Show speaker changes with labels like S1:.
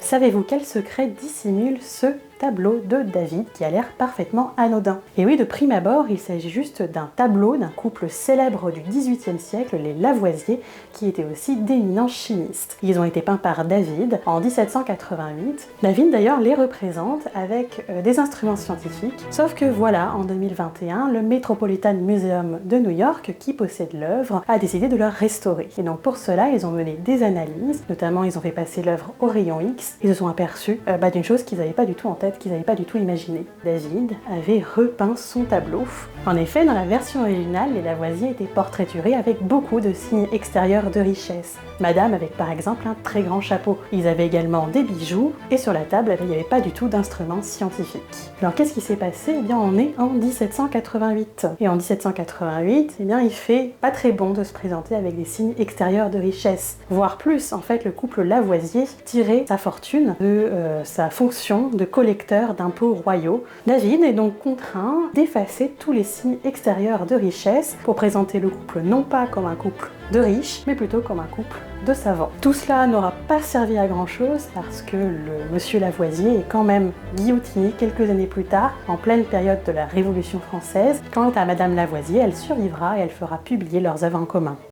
S1: Savez-vous quel secret dissimule ce tableau de David qui a l'air parfaitement anodin? Et oui, de prime abord, il s'agit juste d'un tableau d'un couple célèbre du XVIIIe siècle, les Lavoisier, qui étaient aussi d'éminents chimistes. Ils ont été peints par David en 1788. David d'ailleurs les représente avec des instruments scientifiques, sauf que voilà, en 2021, le Metropolitan Museum de New York, qui possède l'œuvre, a décidé de la restaurer. Et donc pour cela, ils ont mené des analyses, notamment ils ont fait passer l'œuvre au rayon X, ils se sont aperçus d'une chose qu'ils n'avaient pas du tout en tête, qu'ils n'avaient pas du tout imaginé. David avait repeint son tableau. En effet, dans la version originale, les Lavoisier étaient portraiturés avec beaucoup de signes extérieurs de richesse. Madame avec par exemple un très grand chapeau. Ils avaient également des bijoux, et sur la table, il n'y avait pas du tout d'instruments scientifiques. Alors qu'est-ce qui s'est passé? Eh bien, on est en 1788. Et en 1788, eh bien, il fait pas très bon de se présenter avec des signes extérieurs de richesse. Voire plus, en fait, le couple Lavoisier tirait sa fortune de sa fonction de collecteur d'impôts royaux. David est donc contraint d'effacer tous les signes extérieurs de richesse pour présenter le couple non pas comme un couple de riches, mais plutôt comme un couple de savants. Tout cela n'aura pas servi à grand chose parce que le monsieur Lavoisier est quand même guillotiné quelques années plus tard, en pleine période de la Révolution française. Quant à madame Lavoisier, elle survivra et elle fera publier leurs œuvres en commun.